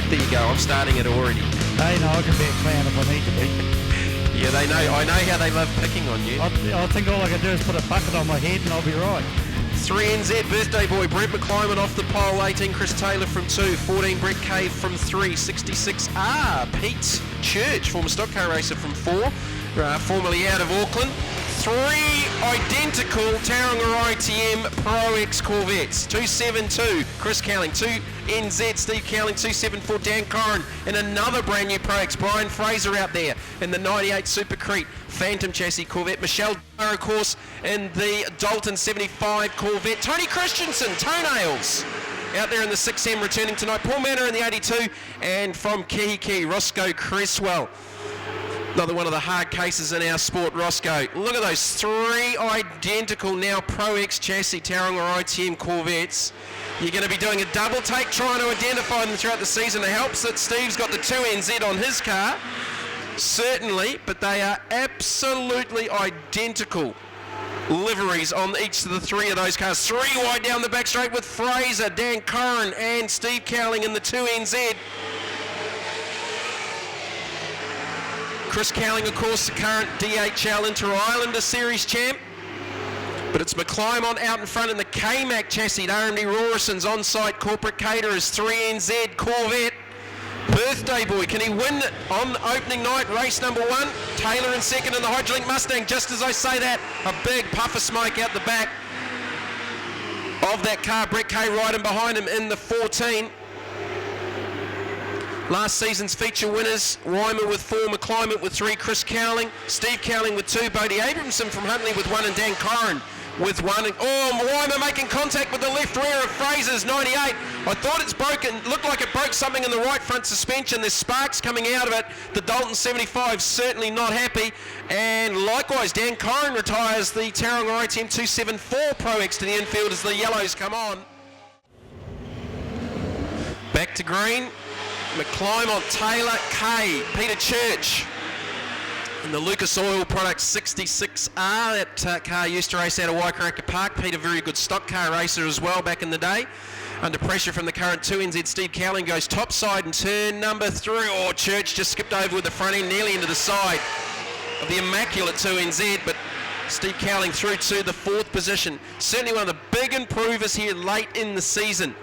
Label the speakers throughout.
Speaker 1: There you go, I'm starting it already.
Speaker 2: Hey, no, I can be a clown if I need to be.
Speaker 1: Yeah, they know. I know how they love picking on you.
Speaker 2: I think all I can do is put a bucket on my head and I'll be right.
Speaker 1: 3NZ birthday boy Brent McClymont off the pole, 18 Chris Taylor from 2, 14 Brett Cave from 3, 66 Pete Church, former stock car racer from 4, formerly out of Auckland. 3 identical Tauranga ITM ProX Corvettes, 272 Chris Cowling, 2NZ Steve Cowling, 274 Dan Corrin, and another brand new ProX Brian Fraser out there in the 98 Super Crete Phantom chassis Corvette. Michelle Wymer, of course, in the Dalton 75 Corvette. Tony Christensen, Toenails, out there in the 6M returning tonight. Paul Manor in the 82, and from Kihiki, Roscoe Cresswell. Another one of the hard cases in our sport, Roscoe. Look at those 3 identical now ProX chassis Tauranga ITM Corvettes. You're going to be doing a double take trying to identify them throughout the season. It helps that Steve's got the 2NZ on his car, certainly, but they are absolutely identical liveries on each of the 3 of those cars. 3 wide down the back straight with Fraser, Dan Corrin and Steve Cowling in the 2NZ. Chris Cowling, of course, the current DHL Inter-Islander Series champ. But it's McClymont out in front in the K-Mac chassis. RMD Rorison's on-site corporate caterers, 3NZ Corvette. Birthday boy, can he win on opening night, race number 1? Taylor in second in the Hydrolink Mustang. Just as I say that, a big puff of smoke out the back of that car. Brett K riding behind him in the 14. Last season's feature winners, Wymer with 4, McClymont with 3, Chris Cowling, Steve Cowling with 2, Bodie Abramson from Huntley with 1, and Dan Corrin with 1. Wymer making contact with the left rear of Fraser's 98. I thought it's broken, looked like it broke something in the right front suspension. There's sparks coming out of it. The Dalton 75 certainly not happy. And likewise, Dan Corrin retires the Tauranga ITM 274 ProX to the infield as the yellows come on. Back to green. McClymont, Taylor, Kay, Peter Church in the Lucas Oil Products 66R. That car used to race out of Waikaraka Park. Peter, very good stock car racer as well back in the day. Under pressure from the current 2NZ, Steve Cowling goes topside in turn number 3. Oh, Church just skipped over with the front end nearly into the side of the immaculate 2NZ, but Steve Cowling through to the 4th position. Certainly one of the big improvers here late in the season.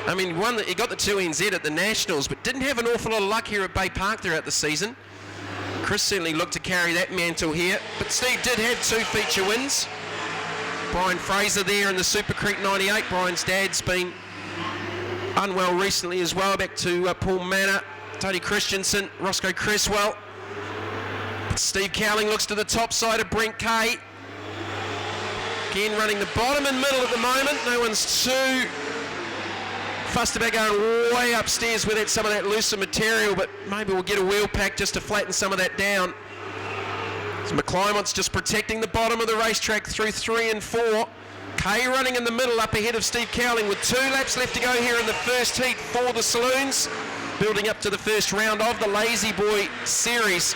Speaker 1: I mean, he got the 2NZ at the Nationals, but didn't have an awful lot of luck here at Baypark throughout the season. Chris certainly looked to carry that mantle here, but Steve did have 2 feature wins. Brian Fraser there in the Super Crete 98. Brian's dad's been unwell recently as well. Back to Paul Manor, Tony Christensen, Roscoe Cresswell. But Steve Cowling looks to the top side of Brent K. Again, running the bottom and middle at the moment. No one's too fussed about going way upstairs with some of that looser material, but maybe we'll get a wheel pack just to flatten some of that down. So McClymont's just protecting the bottom of the racetrack through 3 and 4. Kay running in the middle up ahead of Steve Cowling with 2 laps left to go here in the first heat for the Saloons, building up to the first round of the Lazy Boy Series.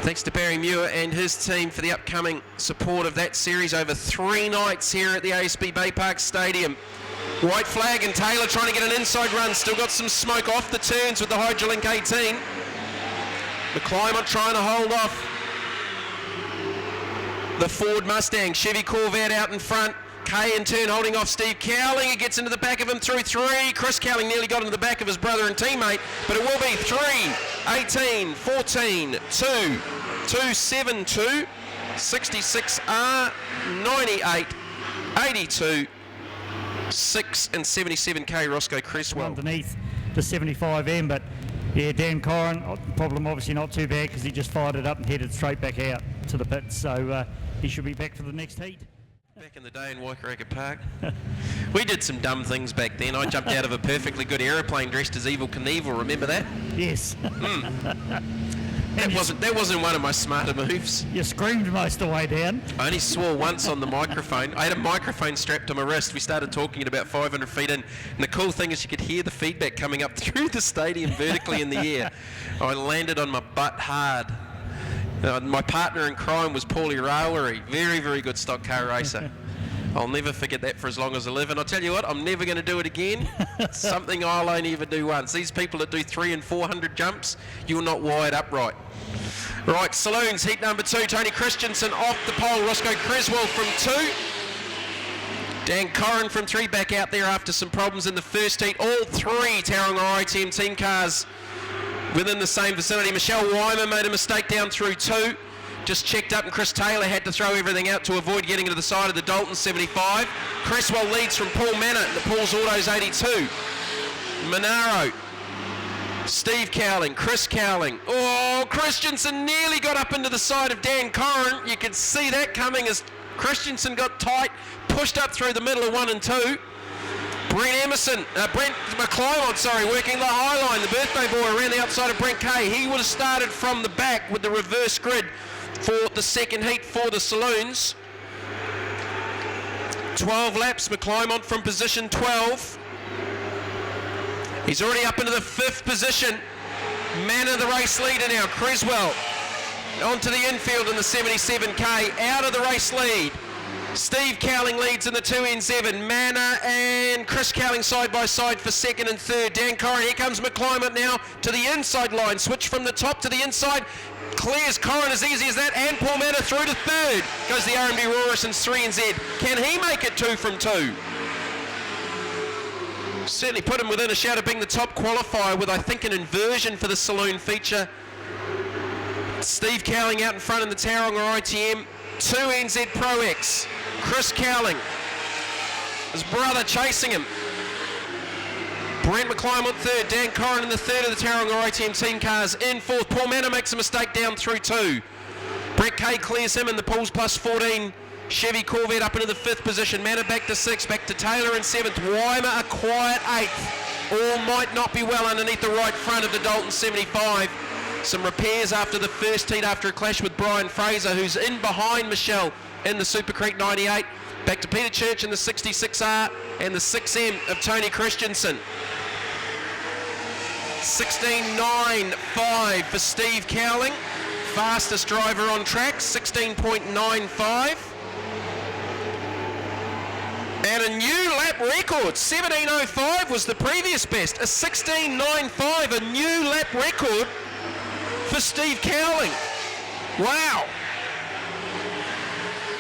Speaker 1: Thanks to Barry Muir and his team for the upcoming support of that series over 3 nights here at the ASB Baypark Stadium. White flag and Taylor trying to get an inside run. Still got some smoke off the turns with the Hydrolink 18. McClymont trying to hold off the Ford Mustang. Chevy Corvette out in front. Kay in turn holding off Steve Cowling. He gets into the back of him through 3. Chris Cowling nearly got into the back of his brother and teammate, but it will be 3, 18, 14, 2, 2, 7, 2, 66R, 98, 82, 6 and 77K Roscoe Cresswell.
Speaker 2: Underneath the 75M, but yeah, Dan Corrin, problem obviously not too bad because he just fired it up and headed straight back out to the pits, so he should be back for the next heat.
Speaker 1: Back in the day in Waikaraka Park, we did some dumb things back then. I jumped out of a perfectly good aeroplane dressed as Evel Knievel. Remember that?
Speaker 2: Yes.
Speaker 1: That wasn't one of my smarter moves.
Speaker 2: You screamed most of the way down.
Speaker 1: I only swore once on the microphone. I had a microphone strapped to my wrist. We started talking at about 500 feet in, and the cool thing is you could hear the feedback coming up through the stadium vertically in the air. I landed on my butt hard. My partner in crime was Paulie Rowlery, very, very good stock car racer. I'll never forget that for as long as I live, and I'll tell you what, I'm never going to do it again. It's something I'll only ever do once. These people that do 300 and 400 jumps, you're not wired up right. Right, Saloons, heat number 2, Tony Christensen off the pole, Roscoe Creswell from 2. Dan Corrin from 3 back out there after some problems in the first heat. All 3 Tauranga ITM team cars within the same vicinity. Michelle Wymer made a mistake down through 2. Just checked up, and Chris Taylor had to throw everything out to avoid getting to the side of the Dalton 75. Cresswell leads from Paul Manor, the Paul's Autos 82. Monaro, Steve Cowling, Chris Cowling. Oh, Christensen nearly got up into the side of Dan Corrin. You could see that coming as Christensen got tight, pushed up through the middle of 1 and 2. Brent McClymont, working the high line. The birthday boy around the outside of Brent Kay. He would have started from the back with the reverse grid for the second heat for the Saloons. 12 laps, McClymont from position 12. He's already up into the 5th position. Man of the race leader now, Creswell. Onto the infield in the 77k, out of the race lead. Steve Cowling leads in the 2N7. Manor and Chris Cowling side by side for 2nd and 3rd. Dan Corrin, here comes McClymont now to the inside line. Switch from the top to the inside. Clears Corrin as easy as that, and Paul Manor through to 3rd. Goes the R&B Rorison's 3NZ. Can he make it 2 from 2? Certainly put him within a shout of being the top qualifier with, I think, an inversion for the Saloon feature. Steve Cowling out in front in the Tauranga ITM. 2NZ ProX. Chris Cowling. His brother chasing him. Brent McClymont 3rd. Dan Corrin in the 3rd of the Tauranga ITM team cars. In 4th. Paul Manor makes a mistake down through 2. Brett Kay clears him in the Pools plus 14. Chevy Corvette up into the 5th position. Manor back to 6th. Back to Taylor in 7th. Wymer a quiet 8th. All might not be well underneath the right front of the Dalton 75. Some repairs after the first heat after a clash with Brian Fraser, who's in behind Michelle in the Super Creek 98. Back to Peter Church in the 66R and the 6M of Tony Christensen. 16.95 for Steve Cowling. Fastest driver on track, 16.95. And a new lap record, 17.05 was the previous best. A 16.95, a new lap record for Steve Cowling. Wow.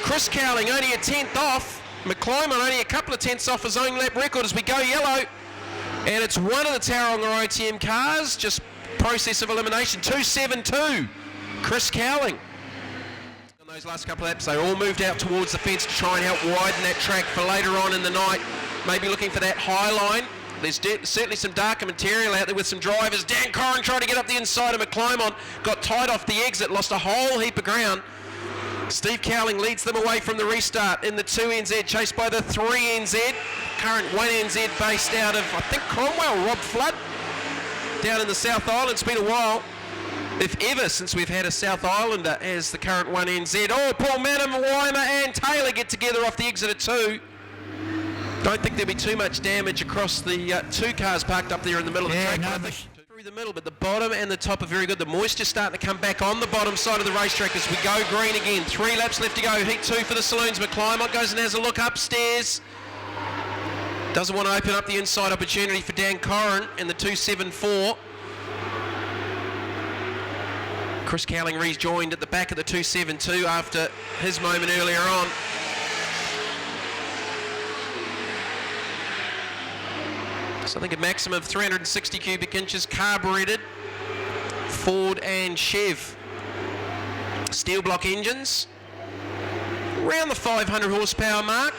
Speaker 1: Chris Cowling only a 10th off. McClymont only a couple of tenths off his own lap record as we go yellow. And it's one of the Tauranga ITM cars, just process of elimination. 2.72, Chris Cowling. On those last couple of laps, they all moved out towards the fence to try and help widen that track for later on in the night. Maybe looking for that high line. There's certainly some darker material out there with some drivers. Dan Corrin tried to get up the inside of McClymont, got tight off the exit, lost a whole heap of ground. Steve Cowling leads them away from the restart in the 2NZ, chased by the 3NZ. Current 1NZ based out of, I think, Cromwell, Rob Flood, down in the South Island. It's been a while, if ever, since we've had a South Islander as the current 1NZ. Oh, Paul Manor, Wymer and Taylor get together off the exit of 2. Don't think there'll be too much damage across the 2 cars parked up there in the middle of the track.
Speaker 2: No,
Speaker 1: Through the middle, but the bottom and the top are very good. The moisture's starting to come back on the bottom side of the racetrack as we go green again. 3 laps left to go. Heat 2 for the Saloons. McClymont goes and has a look upstairs. Doesn't want to open up the inside opportunity for Dan Corrin in the 274. Chris Cowling rejoined at the back of the 272 after his moment earlier on. So I think a maximum of 360 cubic inches, carburetted, Ford and Chev. Steel block engines, around the 500 horsepower mark.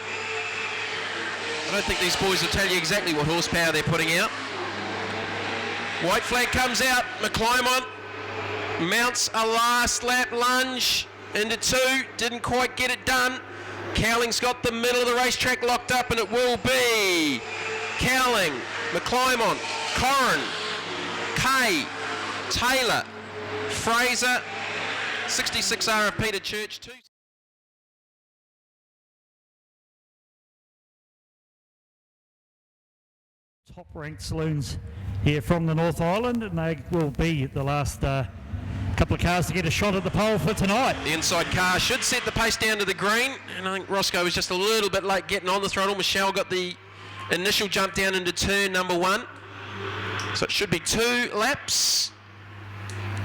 Speaker 1: I don't think these boys will tell you exactly what horsepower they're putting out. White flag comes out, McClymont mounts a last lap lunge into 2, didn't quite get it done. Cowling's got the middle of the racetrack locked up, and it will be Cowling, McClymont, Corrin, Kay, Taylor, Fraser, 66R of Peter Church, 2.
Speaker 2: Top-ranked saloons here from the North Island, and they will be the last couple of cars to get a shot at the pole for tonight.
Speaker 1: The inside car should set the pace down to the green, and I think Roscoe was just a little bit late getting on the throttle. Michelle got the initial jump down into turn number 1. So it should be 2 laps.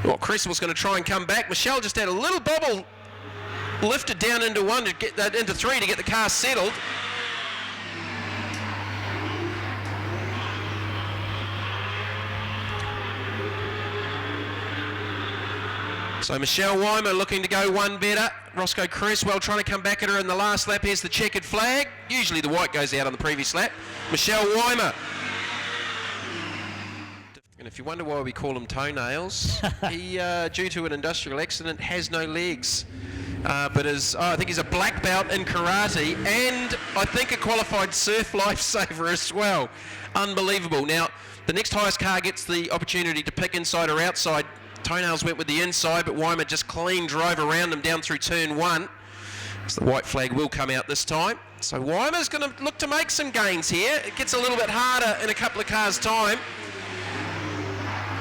Speaker 1: Well, Cresswell's going to try and come back. Michelle just had a little bobble lifted down into 1 to get that into 3 to get the car settled. So Michelle Wymer looking to go 1 better. Roscoe Cresswell trying to come back at her in the last lap. Here's the checkered flag. Usually the white goes out on the previous lap. Michelle Wymer. And if you wonder why we call him toenails, he, due to an industrial accident, has no legs. But I think he's a black belt in karate and I think a qualified surf lifesaver as well. Unbelievable. Now, the next highest car gets the opportunity to pick inside or outside. Toenails went with the inside, but Wymer just clean drove around him down through turn 1. So the white flag will come out this time. So Wymer's going to look to make some gains here. It gets a little bit harder in a couple of cars' time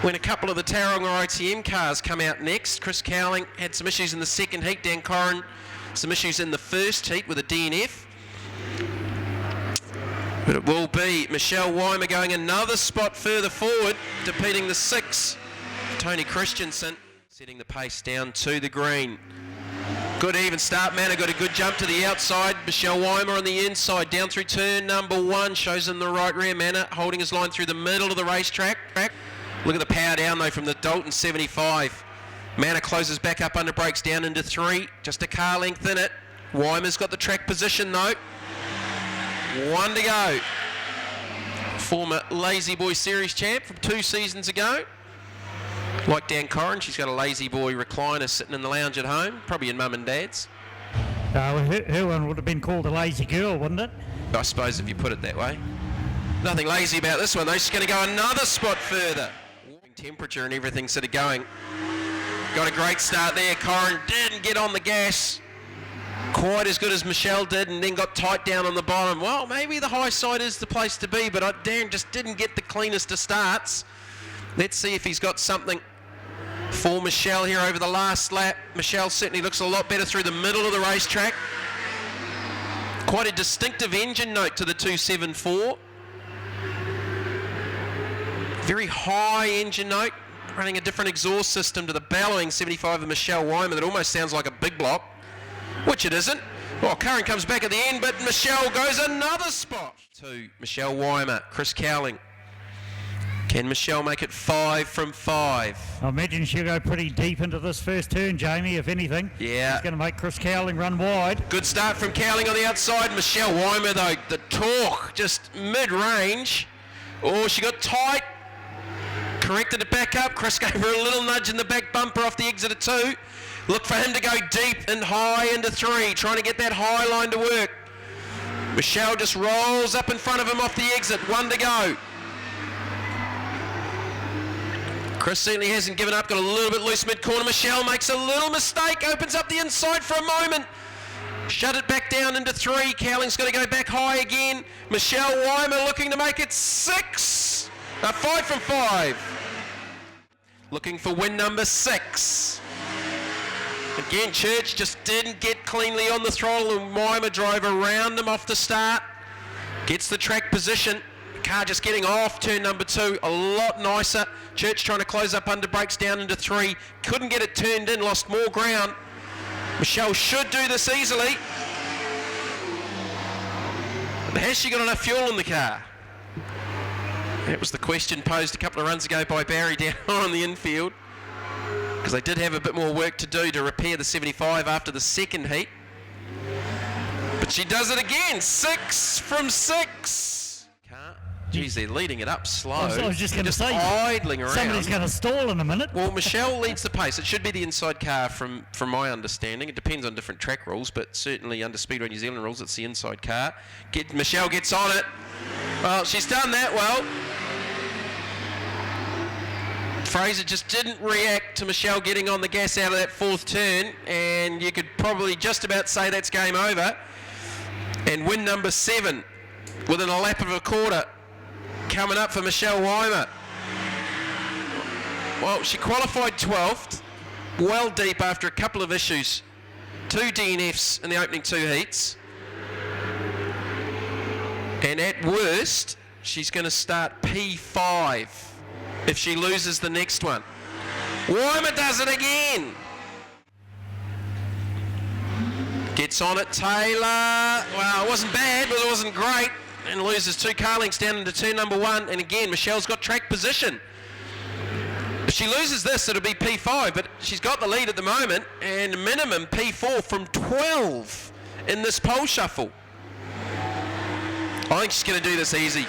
Speaker 1: when a couple of the Tauranga ITM cars come out next. Chris Cowling had some issues in the second heat. Dan Corrin, some issues in the first heat with a DNF. But it will be Michelle Wymer going another spot further forward, defeating the 6. Tony Christensen, setting the pace down to the green. Good even start. Manor got a good jump to the outside. Michelle Wymer on the inside, down through turn number 1. Shows him the right rear. Manor holding his line through the middle of the racetrack. Look at the power down though from the Dalton 75. Manor closes back up under brakes down into 3. Just a car length in it. Wymer's got the track position though. 1 to go. Former Lazy Boy Series champ from 2 seasons ago. Like Dan Corrin, she's got a Lazy Boy recliner sitting in the lounge at home, probably in mum and dad's.
Speaker 2: Well, her one would have been called a lazy girl, wouldn't it?
Speaker 1: I suppose if you put it that way. Nothing lazy about this one though. She's going to go another spot further. Temperature and everything sort of going. Got a great start there. Corrin didn't get on the gas quite as good as Michelle did and then got tight down on the bottom. Well, maybe the high side is the place to be, but Dan just didn't get the cleanest of starts. Let's see if he's got something for Michelle here over the last lap. Michelle certainly looks a lot better through the middle of the racetrack. Quite a distinctive engine note to the 274. Very high engine note, running a different exhaust system to the bellowing 75 of Michelle Wymer that almost sounds like a big block, which it isn't. Well, Curran comes back at the end, but Michelle goes another spot. To Michelle Wymer, Chris Cowling. Can Michelle make it 5 from 5?
Speaker 2: I imagine she'll go pretty deep into this first turn, Jamie, if anything.
Speaker 1: Yeah.
Speaker 2: She's going to make Chris Cowling run wide.
Speaker 1: Good start from Cowling on the outside. Michelle Wymer, though, the torque, just mid-range. Oh, she got tight. Corrected it back up. Chris gave her a little nudge in the back bumper off the exit of 2. Look for him to go deep and high into 3, trying to get that high line to work. Michelle just rolls up in front of him off the exit. 1 to go. Chris certainly hasn't given up, got a little bit loose mid-corner. Michelle makes a little mistake, opens up the inside for a moment. Shut it back down into 3. Cowling's got to go back high again. Michelle Wymer looking to make it 6. 5 from 5. Looking for win number 6. Again, Church just didn't get cleanly on the throttle and Wymer drove around him off the start. Gets the track position. Car just getting off turn number 2, a lot nicer. Church trying to close up under brakes down into 3. Couldn't get it turned in, lost more ground. Michelle should do this easily. But has she got enough fuel in the car? That was the question posed a couple of runs ago by Barry down on the infield. Because they did have a bit more work to do to repair the 75 after the second heat. But she does it again, 6 from 6. Geez, they're leading it up slow.
Speaker 2: I was just going to say,
Speaker 1: idling around.
Speaker 2: Somebody's going to stall in a minute.
Speaker 1: Well, Michelle leads the pace. It should be the inside car from my understanding. It depends on different track rules, but certainly under Speedway New Zealand rules, it's the inside car. Michelle gets on it. Well, she's done that well. Fraser just didn't react to Michelle getting on the gas out of that 4th turn, and you could probably just about say that's game over. And win number 7 within a lap of a quarter coming up for Michelle Wymer. Well, she qualified 12th. well deep after a couple of issues. 2 DNFs in the opening 2 heats. And at worst, she's going to start P5 if she loses the next one. Wymer does it again. Gets on it, Taylor. Well, it wasn't bad, but it wasn't great. And loses 2 car lengths down into turn number 1. And again, Michelle's got track position. If she loses this, it'll be P5, but she's got the lead at the moment, and minimum P4 from 12 in this pole shuffle. I think she's going to do this easy.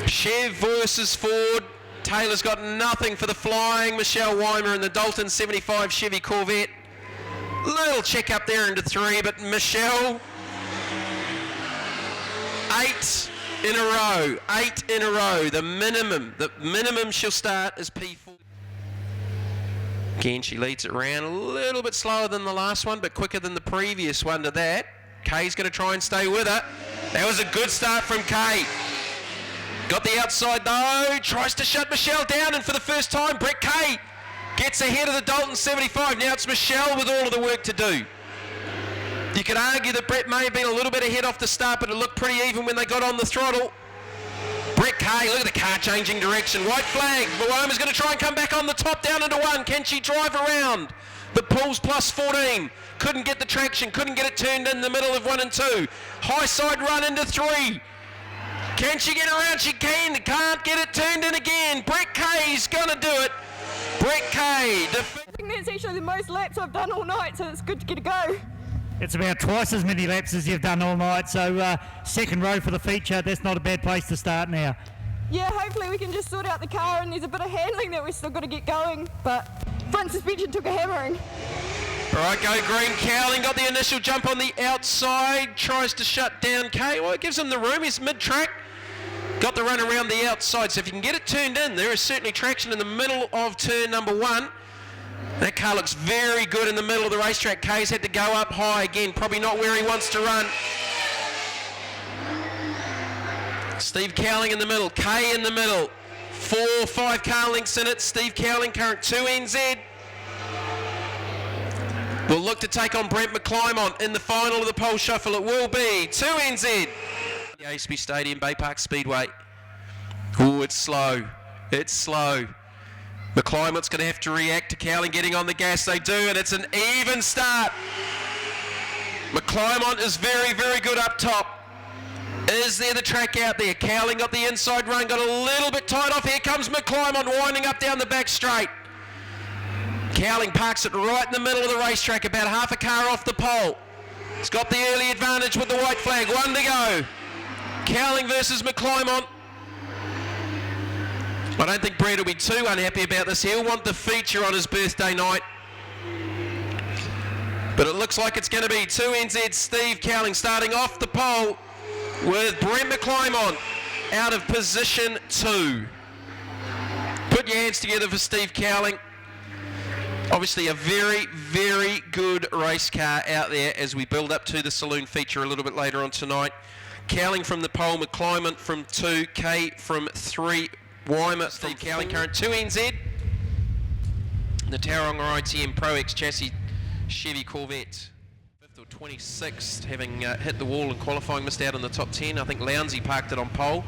Speaker 1: Chev versus Ford. Taylor's got nothing for the flying Michelle Wymer in the Dalton 75 Chevy Corvette. Little check up there into 3, but Michelle, 8 in a row. 8 in a row. The minimum she'll start is P4. Again, she leads it around a little bit slower than the last one, but quicker than the previous one to that. Kay's going to try and stay with her. That was a good start from Kay. Got the outside though, tries to shut Michelle down, and for the first time, Brett Kay gets ahead of the Dalton 75. Now it's Michelle with all of the work to do. You could argue that Brett may have been a little bit ahead off the start, but it looked pretty even when they got on the throttle. Brett Kay, look at the car changing direction. White flag. Wymer's going to try and come back on the top down into 1. Can she drive around? The pool's plus 14. Couldn't get the traction. Couldn't get it turned in the middle of 1 and 2. High side run into 3. Can she get around? She can. Can't get it turned in again. Brett Kay's going to do it. Brett Kay.
Speaker 3: I think that's actually the most laps I've done all night, so it's good to get a go.
Speaker 2: It's about twice as many laps as you've done all night, so second row for the feature. That's not a bad place to start now.
Speaker 3: Yeah, hopefully we can just sort out the car, and there's a bit of handling that we've still got to get going, but front suspension took a hammering.
Speaker 1: All right, go green. Cowling got the initial jump on the outside, tries to shut down Kay. Well, it gives him the room. He's mid-track. Got the run around the outside, so if you can get it turned in, there is certainly traction in the middle of turn number 1. That car looks very good in the middle of the racetrack. Kay's had to go up high again, probably not where he wants to run. Steve Cowling in the middle, Kay in the middle. 4, 5 car lengths in it. Steve Cowling, current 2 NZ. Will look to take on Brent McClymont in the final of the pole shuffle. It will be 2 NZ. The ASB Stadium, Baypark Speedway. Oh, it's slow. It's slow. McClymont's going to have to react to Cowling getting on the gas. They do, and it's an even start. McClymont is very, very good up top. Is there the track out there? Cowling got the inside run, got a little bit tight off. Here comes McClymont winding up down the back straight. Cowling parks it right in the middle of the racetrack, about half a car off the pole. It's got the early advantage with the white flag. 1 to go. Cowling versus McClymont. I don't think Brett will be too unhappy about this. He'll want the feature on his birthday night. But it looks like it's going to be 2 NZ Steve Cowling starting off the pole with Brent McClymont out of position 2. Put your hands together for Steve Cowling. Obviously a very, very good race car out there as we build up to the saloon feature a little bit later on tonight. Cowling from the pole, McClymont from 2, Kay from 3, Wymer, Steve Cowling, current 2 NZ. The Tauranga ITM ProX chassis Chevy Corvette. 5th or 26th, having hit the wall in qualifying, missed out on the top 10. I think Lounsey parked it on pole.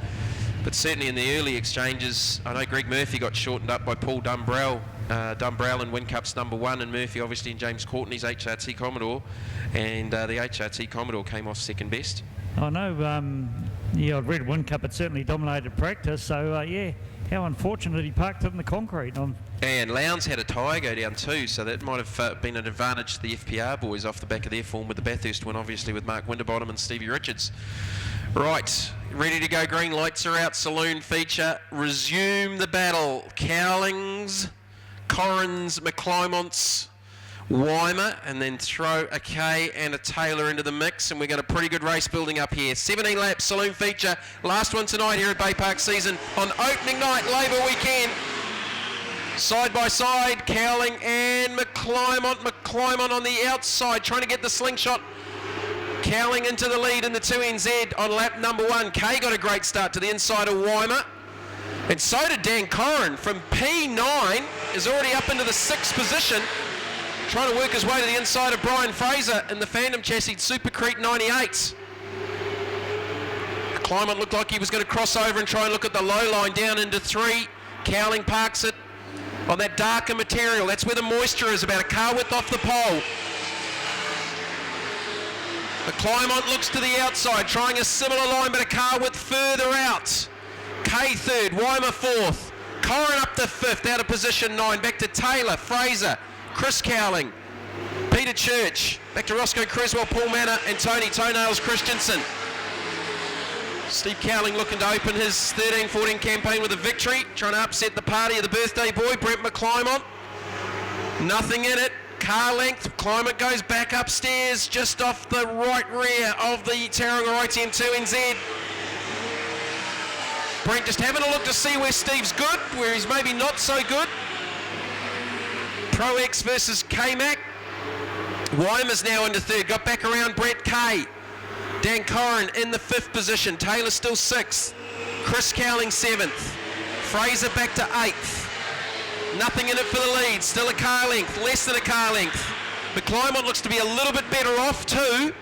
Speaker 1: But certainly in the early exchanges, I know Greg Murphy got shortened up by Paul Dumbrell. Dumbrell in Wincup's number 1, and Murphy obviously in James Courtney's HRT Commodore. And the HRT Commodore came off second best.
Speaker 2: I know, yeah, I've read Whincup, it certainly dominated practice, so yeah, how unfortunate he parked it in the concrete.
Speaker 1: And Lowndes had a tyre go down too, so that might have been an advantage to the FPR boys off the back of their form with the Bathurst win, obviously with Mark Winterbottom and Stevie Richards. Right, ready to go, green lights are out, saloon feature, resume the battle. Cowlings, Corrins, McClymonts, Wymer, and then throw a K and a Taylor into the mix, and we've got a pretty good race building up here. 17 laps saloon feature, last one tonight here at Baypark season on opening night, Labour weekend. Side by side, Cowling and McClymont. McClymont on the outside, trying to get the slingshot. Cowling into the lead in the 2NZ on lap number 1. Kay got a great start to the inside of Wymer. And so did Dan Corrin from P9, is already up into the 6th position, trying to work his way to the inside of Brian Fraser in the Phantom chassis Supercrete 98. McClymont looked like he was going to cross over and try and look at the low line down into 3. Cowling parks it on that darker material. That's where the moisture is, about a car width off the pole. McClymont looks to the outside, trying a similar line, but a car width further out. Kay 3rd, Wymer 4th, Corrin up to 5th, out of position 9, back to Taylor, Fraser, Chris Cowling, Peter Church, back to Roscoe Creswell, Paul Manor, and Tony Toenails Christensen. Steve Cowling looking to open his 13-14 campaign with a victory, trying to upset the party of the birthday boy, Brent McClymont. Nothing in it. Car length, McClymont goes back upstairs, just off the right rear of the Tauranga ITM2 NZ. Brent just having a look to see where Steve's good, where he's maybe not so good. ProX versus K-Mac. Wymer's now into 3rd, got back around Brett K. Dan Corrin in the 5th position, Taylor still 6th. Chris Cowling 7th. Fraser back to 8th. Nothing in it for the lead, still a car length, less than a car length. McClymont looks to be a little bit better off too,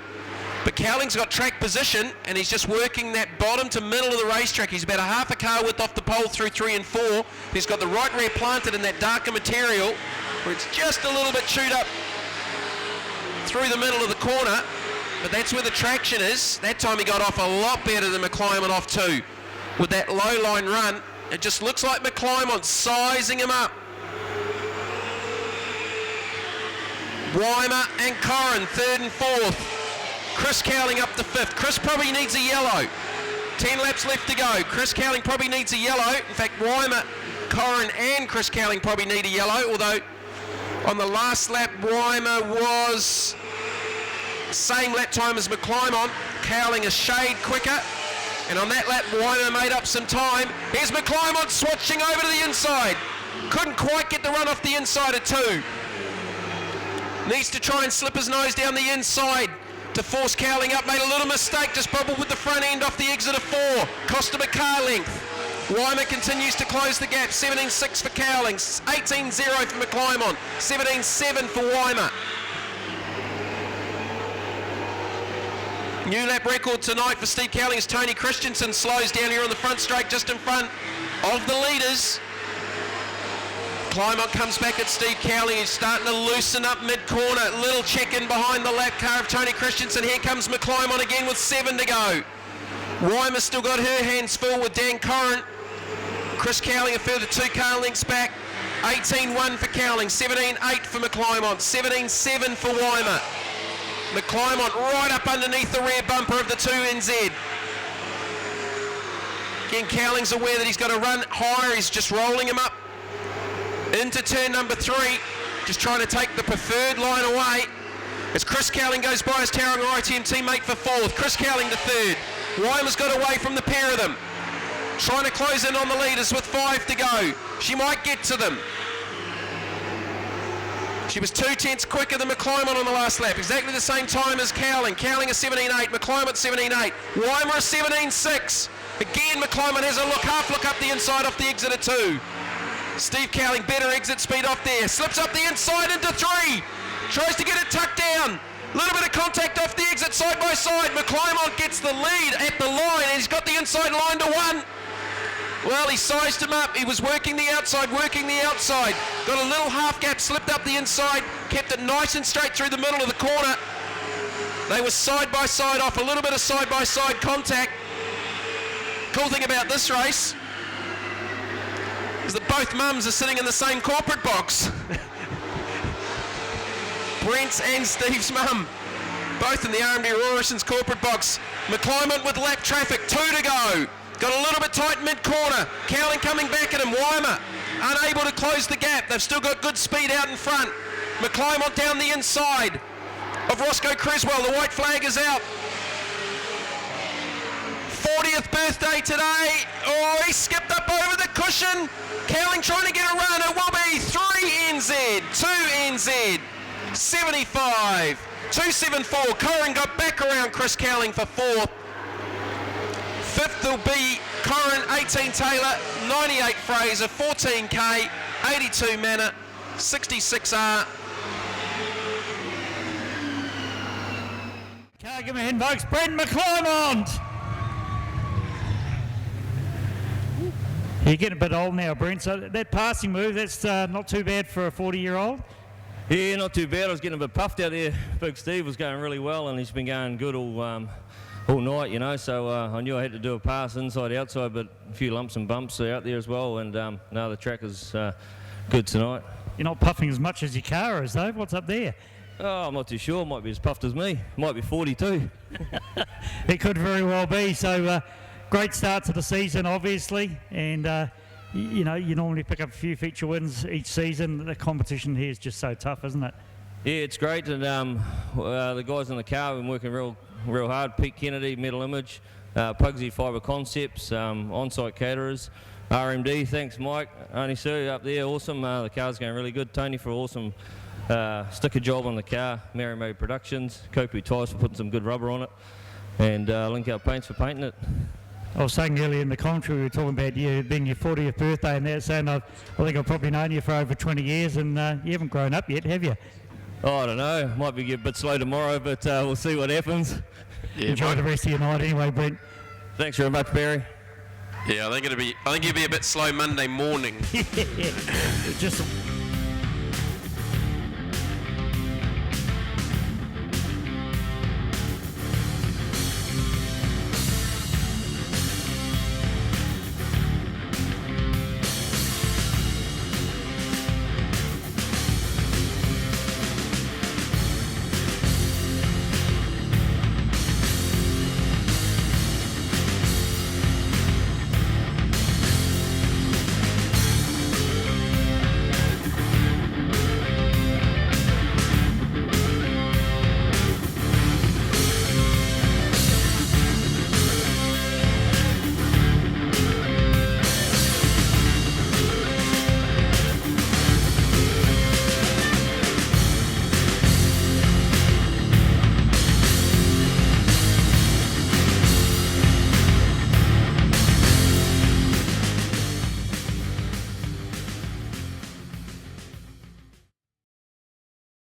Speaker 1: but Cowling's got track position and he's just working that bottom to middle of the racetrack. He's about a half a car width off the pole through 3 and 4. He's got the right rear planted in that darker material where it's just a little bit chewed up through the middle of the corner, but that's where the traction is. That time he got off a lot better than McClymont off too. With that low line run, it just looks like McClymont sizing him up. Wymer and Corrin 3rd and 4th. Chris Cowling up to 5th. Chris probably needs a yellow. 10 laps left to go. Chris Cowling probably needs a yellow. In fact, Wymer, Corrin and Chris Cowling probably need a yellow, although on the last lap Wymer was same lap time as McClymont. Cowling a shade quicker. And on that lap, Wymer made up some time. Here's McClymont switching over to the inside. Couldn't quite get the run off the inside of 2. Needs to try and slip his nose down the inside to force Cowling up. Made a little mistake, just bubbled with the front end off the exit of 4. Cost him a car length. Wymer continues to close the gap. 17.6 for Cowling, 18.0 for McClymont, 17.7 for Wymer. New lap record tonight for Steve Cowling as Tony Christensen slows down here on the front straight just in front of the leaders. McClymont comes back at Steve Cowling. He's starting to loosen up mid-corner. Little check-in behind the lap car of Tony Christensen. Here comes McClymont again with 7 to go. Wymer still got her hands full with Dan Corrin. Chris Cowling a further 2 car lengths back. 18.1 for Cowling, 17.8 for McClymont, 17.7 for Wymer. McClymont right up underneath the rear bumper of the 2 NZ. Again, Cowling's aware that he's got to run higher. He's just rolling him up into turn number 3, just trying to take the preferred line away. As Chris Cowling goes by his Tauranga ITM teammate for 4th. Chris Cowling to 3rd. Wymer's got away from the pair of them. Trying to close in on the leaders with 5 to go. She might get to them. She was 2 tenths quicker than McClymont on the last lap. Exactly the same time as Cowling. Cowling a 17.8, McClymont 17.8. Wymer a 17.6. Again, McClymont has a half look up the inside off the exit of 2. Steve Cowling, better exit speed off there. Slips up the inside into 3. Tries to get it tucked down. A little bit of contact off the exit side by side. McClymont gets the lead at the line and he's got the inside line to 1. Well, he sized him up. He was working the outside. Got a little half gap, slipped up the inside, kept it nice and straight through the middle of the corner. They were side by side off, a little bit of side by side contact. Cool thing about this race is that both mums are sitting in the same corporate box. Brent's and Steve's mum, both in the RMD Rorison's corporate box. McClymont with lap traffic, 2 to go. Got a little bit tight mid-corner. Cowling coming back at him. Wymer unable to close the gap. They've still got good speed out in front. McClymont down the inside of Roscoe Creswell. The white flag is out. 40th birthday today. Oh, he skipped up over the cushion. Cowling trying to get a run. It will be 3 NZ, 2 NZ, 75, 274. Corrin got back around Chris Cowling for 4th. 5th will be Corin, 18 Taylor, 98 Fraser, 14K, 82 Manor, 66R.
Speaker 2: Car give me a hand, folks. Brent McClymont. You're getting a bit old now, Brent, so that passing move, that's not too bad for a 40-year-old.
Speaker 4: Yeah, not too bad. I was getting a bit puffed out there. Big Steve was going really well, and he's been going good all night, you know, so I knew I had to do a pass inside, outside, but a few lumps and bumps are out there as well, and no, the track is good tonight.
Speaker 2: You're not puffing as much as your car is, though. What's up there?
Speaker 4: Oh, I'm not too sure. Might be as puffed as me. Might be 42.
Speaker 2: It could very well be. So great start to the season, obviously, and you know, you normally pick up a few feature wins each season. The competition here is just so tough, isn't it?
Speaker 4: Yeah, it's great, and the guys in the car have been working real hard. Pete Kennedy, Metal Image, Pugsy Fibre Concepts, on-site caterers, RMD, thanks Mike, Arnie Sue up there, awesome. The car's going really good. Tony for awesome sticker job on the car. Mary Productions, Kopu Tyres for putting some good rubber on it, and Link Out Paints for painting it.
Speaker 2: I was saying earlier in the commentary, we were talking about you being your 40th birthday and that, saying I think I've probably known you for over 20 years and you haven't grown up yet, have you?
Speaker 4: Oh, I don't know. Might be a bit slow tomorrow, but we'll see what happens.
Speaker 1: Yeah,
Speaker 2: enjoy the rest of your night anyway, Brent.
Speaker 4: Thanks very much, Barry.
Speaker 1: Yeah, I think you'll be a bit slow Monday morning.
Speaker 2: Just